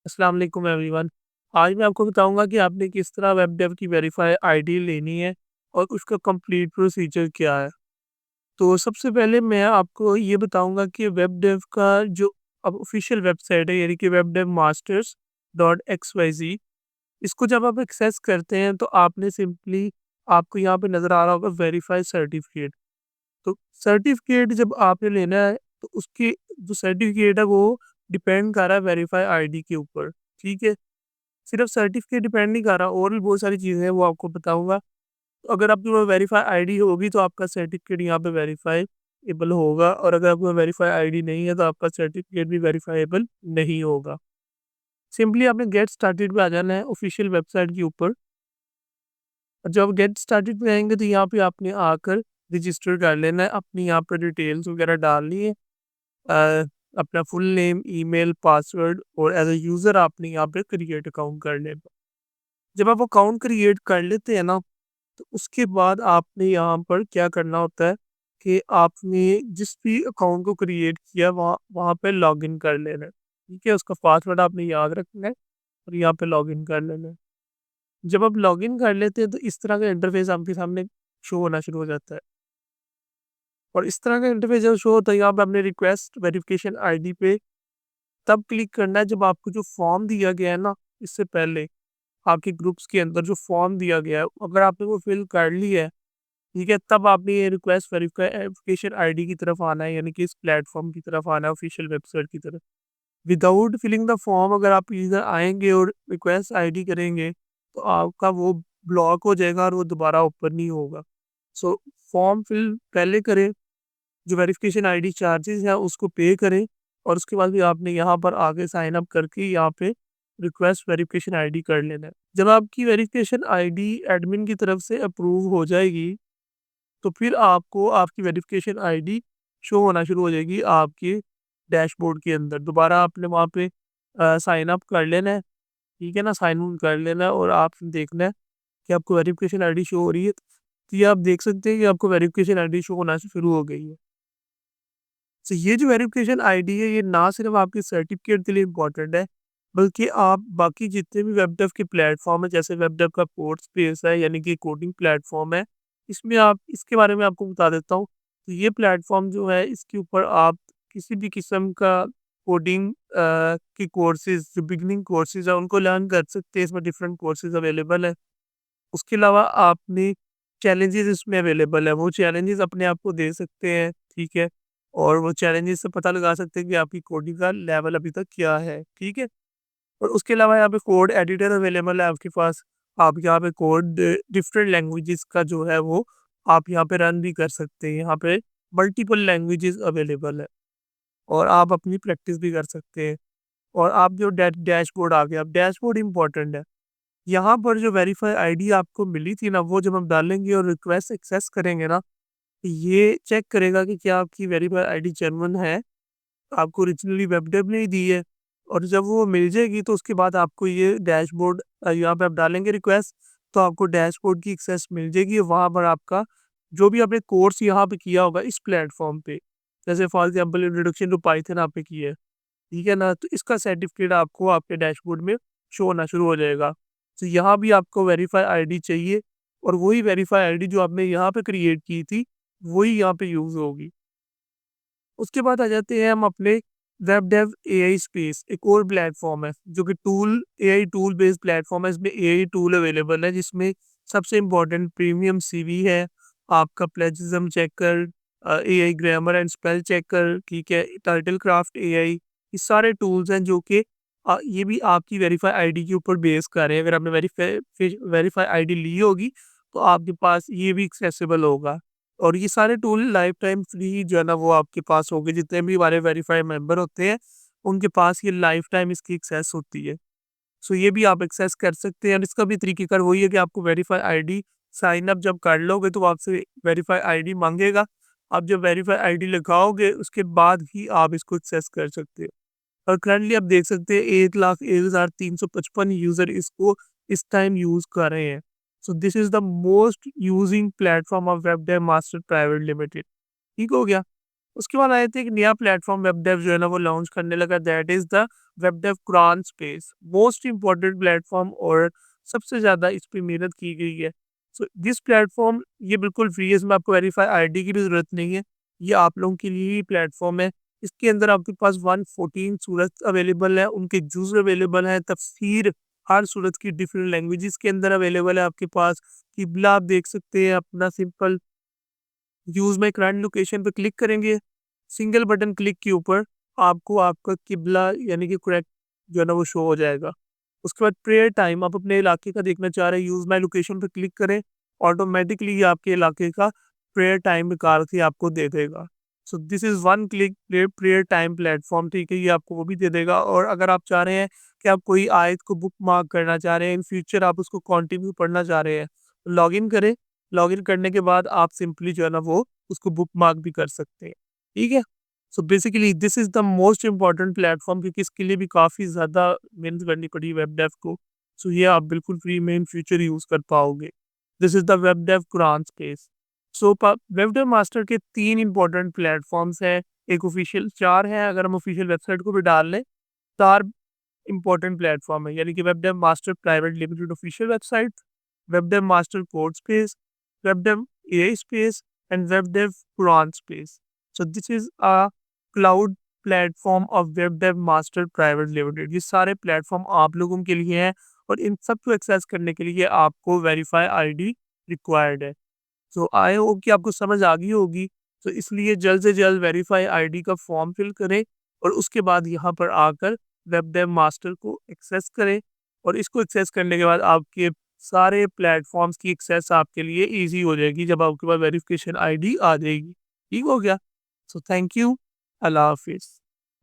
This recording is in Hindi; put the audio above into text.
अस्सलाम वालेकुम एवरीवन। आज मैं आपको बताऊंगा कि आपने किस तरह वेब डेव की वेरीफाई आईडी लेनी है और उसका कंप्लीट प्रोसीजर क्या है। तो सबसे पहले मैं आपको ये बताऊंगा कि वेब डेव का जो अब ऑफिशियल वेबसाइट है यानी कि web dev masters dot x y z, इसको जब आप एक्सेस करते हैं तो आपने सिंपली आपको यहाँ पे नज़र आ रहा होगा वेरीफाई सर्टिफिकेट। तो सर्टिफिकेट जब आपने लेना है तो उसकी जो सर्टिफिकेट है वो डिपेंड कर रहा है वेरीफाई आईडी के ऊपर। ठीक है, सिर्फ सर्टिफिकेट डिपेंड नहीं कर रहा, और भी बहुत सारी चीज़ें हैं वो आपको बताऊँगा। तो अगर आपके पास वेरीफाई आईडी होगी तो आपका सर्टिफिकेट यहाँ पे वेरीफाइएबल होगा, और अगर आपके पास वेरीफाई आईडी नहीं है तो आपका सर्टिफिकेट भी वेरीफाइएबल नहीं होगा। सिंपली आपने गेट स्टार्टेड पे आ जाना है ऑफिशियल वेबसाइट के ऊपर। और जब गेट स्टार्टेड पे आएँगे तो यहाँ पे आपने आकर रजिस्टर कर लेना है, अपनी यहाँ पर डिटेल्स वगैरह डालनी है। अपना फुल नेम, ईमेल, पासवर्ड, और एज़ अ यूज़र आपने यहाँ पे क्रिएट अकाउंट कर लेना। जब आप अकाउंट क्रिएट कर लेते हैं ना, तो उसके बाद आपने यहाँ पर क्या करना होता है कि आपने जिस भी अकाउंट को क्रिएट किया वहाँ वहाँ पे लॉगिन कर लेना है। ठीक है, उसका पासवर्ड आपने याद रखना है और यहाँ पे लॉगिन कर लेना है। जब आप लॉगिन कर लेते हैं तो इस तरह का इंटरफेस आपके सामने शो होना शुरू हो जाता है। और इस तरह का इंटरफेस जब शो होता है, यहाँ पे आपने रिक्वेस्ट वेरिफिकेशन आईडी पे तब क्लिक करना है जब आपको जो फॉर्म दिया गया है ना, इससे पहले आपके ग्रुप्स के अंदर जो फॉर्म दिया गया है, अगर आपने वो फिल कर लिया है, ठीक है, तब आपने ये रिक्वेस्ट वेरिफिकेशन आईडी की तरफ आना है, यानी कि इस प्लेटफॉर्म की तरफ आना है, ऑफिशियल वेबसाइट की तरफ। विदाउट फिलिंग द फॉर्म अगर आप इधर आएंगे और रिक्वेस्ट आईडी करेंगे तो आपका वो ब्लॉक हो जाएगा और वो दोबारा ओपन नहीं होगा। सो फॉर्म फिल पहले करें, जो वेरिफिकेशन आईडी चार्जेस हैं उसको पे करें, और उसके बाद भी आपने यहाँ पर आगे साइन अप करके यहाँ पे रिक्वेस्ट वेरिफिकेशन आईडी कर लेना है। जब आपकी वेरिफिकेशन आईडी एडमिन की तरफ से अप्रूव हो जाएगी तो फिर आपको आपकी वेरिफिकेशन आईडी शो होना शुरू हो जाएगी आपके डैशबोर्ड के अंदर। दोबारा आपने वहाँ पे साइन अप कर लेना है, ठीक है ना, साइन इन कर लेना है, और आपने देखना है कि आपको वेरिफिकेशन आईडी शो हो रही है। तो ये आप देख सकते हैं कि आपको वेरिफिकेशन आईडी शो होना शुरू हो गई है। तो ये जो वेरिफिकेशन आईडी है ये ना सिर्फ आपके सर्टिफिकेट के लिए इम्पोर्टेंट है, बल्कि आप बाकी जितने भी वेब डेव के प्लेटफॉर्म है, जैसे वेब डेव का कोड स्पेस है यानी कि कोडिंग प्लेटफॉर्म है, इसमें आप इसके बारे में आपको बता देता हूँ। तो ये प्लेटफॉर्म जो है इसके ऊपर आप किसी भी किस्म का कोडिंग की कोर्सेज, जो बिगनिंग कोर्सेज है उनको लर्न कर सकते हैं। इसमें डिफरेंट कोर्सेज अवेलेबल है। उसके अलावा आपने चैलेंजेस इसमें अवेलेबल है, वो चैलेंजेस अपने आप को दे सकते हैं, ठीक है? और वो चैलेंजेस से पता लगा सकते हैं कि आपकी कोडिंग का लेवल अभी तक क्या है, ठीक है? और उसके अलावा यहाँ पे कोड एडिटर अवेलेबल है आपके पास। आप यहाँ पे कोड डिफरेंट लैंग्वेजेस का जो है वो आप यहाँ पे रन भी कर सकते हैं। यहाँ पे मल्टीपल लैंग्वेजेस अवेलेबल है और आप अपनी प्रैक्टिस भी कर सकते हैं। और आप जो डैशबोर्ड आ गया, अब डैशबोर्ड इम्पोर्टेंट है। यहाँ पर जो वेरीफाई आईडी आपको मिली थी ना, वो जब हम डालेंगे और रिक्वेस्ट एक्सेस करेंगे ना, ये चेक करेगा कि क्या आपकी वेरीफाई आईडी जेन्युइन है, आपको ओरिजिनली वेबडेव ने ही दी है। और जब वो मिल जाएगी तो उसके बाद आपको ये डैशबोर्ड यहाँ पे आप डालेंगे रिक्वेस्ट, तो आपको डैशबोर्ड की एक्सेस मिल जाएगी। वहाँ पर आपका जो भी आपने कोर्स यहाँ पे किया होगा इस प्लेटफॉर्म पे, जैसे for example introduction to Python आपने किया है, ठीक है ना? तो इसका सर्टिफ़िकेट आपको आपके डैशबोर्ड में शो होना शुरू हो जाएगा। तो यहाँ भी आपको वेरीफ़ाई आईडी चाहिए, और वही वेरीफ़ाई आईडी जो आपने यहाँ पे क्रिएट की थी, वही यहाँ पे यूज़ होगी। उसके बाद आ जाते हैं हम अपने वेब डेव एआई स्पेस, एक और प्लेटफ़ॉर्म है जो कि एआई टूल बेस्ड प्लेटफ़ॉर्म है। इसमें एआई टूल अवेलेबल है जिसमें सबसे इम्पोर्टेंट प्रीमियम सीवी है, आपका plagiarism checker, AI grammar and spell checker, ठीक है, टाइटल क्राफ्ट एआई, ये सारे टूल्स हैं जो कि ये भी आपकी वेरीफाई आईडी के ऊपर बेस कर रहे हैं। अगर आपने वेरीफाई आईडी ली होगी तो आपके पास ये भी एक्सेसिबल होगा। और ये सारे टूल लाइफ टाइम फ्री जो है ना वो आपके पास होंगे। जितने भी हमारे वेरीफाई मेंबर होते हैं उनके पास ये लाइफ टाइम इसकी एक्सेस होती है। सो ये भी आप एक्सेस कर सकते हैं, और इसका भी तरीकेकार वही है कि आपको वेरीफाई आईडी साइन अप जब कर लोगे तो वो आपसे वेरीफाई आईडी मांगेगा। आप जब वेरीफाई आईडी लगाओगे उसके बाद ही आप इसको एक्सेस कर सकते हो। और करंटली आप देख सकते हैं 1,01,355 यूज़र इसको इस टाइम यूज़ कर रहे हैं। So this is the most using platform of web dev master private limited. ठीक हो गया? उसके बाद आए थे एक नया प्लेटफॉर्म वेब डेव जो है ना वो लॉन्च करने लगा, that is the web dev Quran space. Most important platform और सबसे ज़्यादा इस पे मेहनत की गई है। सो दिस प्लेटफॉर्म ये बिल्कुल फ्री है, इसमें आपको वेरीफाई आईडी की भी ज़रूरत नहीं है। ये आप लोगों के लिए ही प्लेटफॉर्म है। इसके अंदर आपके पास 114 सूरत अवेलेबल है, उनके जूज़ अवेलेबल हैं, तफसीर हर सूरत की डिफरेंट लैंग्वेजेस के अंदर अवेलेबल है आपके पास। किबला आप देख सकते हैं अपना, simple use my current location पे क्लिक करेंगे, सिंगल बटन क्लिक के ऊपर आपको आपका किबला यानी कि करेक्ट जो है ना वो शो हो जाएगा। उसके बाद प्रेयर टाइम आप अपने इलाके का देखना चाह रहे हैं, यूज़ माई लोकेशन पे क्लिक करें, ऑटोमेटिकली ये आपके इलाके का प्रेयर टाइम निकाल के आपको दे देगा। So this is one click prayer time platform, ठीक है, ये आपको वो भी दे देगा। और अगर आप चाह रहे हैं कि आप कोई आयत को बुक मार्क करना चाह रहे हैं, इन फ्यूचर आप उसको कंटिन्यू पढ़ना चाह रहे हैं, लॉगिन करें। लॉगिन करने के बाद आप सिंपली जो है ना वो उसको बुक मार्क भी कर सकते हैं, ठीक है। So basically this is the most important platform, क्योंकि इसके लिए भी काफ़ी ज़्यादा मेहनत करनी पड़ी वेब डेव को। सो ये आप बिल्कुल फ्री में इन फ्यूचर यूज़ कर पाओगे। This is the web dev Quran space. So web dev master के 3 इम्पोर्टेंट प्लेटफॉर्म्स हैं, एक ऑफिशियल 4 हैं अगर हम ऑफिशियल वेबसाइट को भी डाल लें, 4 इम्पोर्टेंट प्लेटफॉर्म है, यानी कि web Dave master private limited official website, web dev master code space, web dev AI space and web dev Quran space. So this is a cloud platform of web dev master private limited. ये सारे प्लेटफॉर्म आप लोगों के लिए हैं और इन सब को एक्सेस करने के लिए आपको वेरीफाई आईडी रिक्वायर्ड है। सो आई होप कि आपको समझ आ गई होगी। तो इसलिए जल्द से जल्द वेरीफाई आईडी का फॉर्म फिल करें और उसके बाद यहाँ पर आकर वेब डेव मास्टर को एक्सेस करें। और इसको एक्सेस करने के बाद आपके सारे प्लेटफॉर्म्स की एक्सेस आपके लिए इजी हो जाएगी जब आपके पास वेरिफिकेशन आईडी आ जाएगी। ठीक हो गया। So thank you. अल्लाह हाफिज़।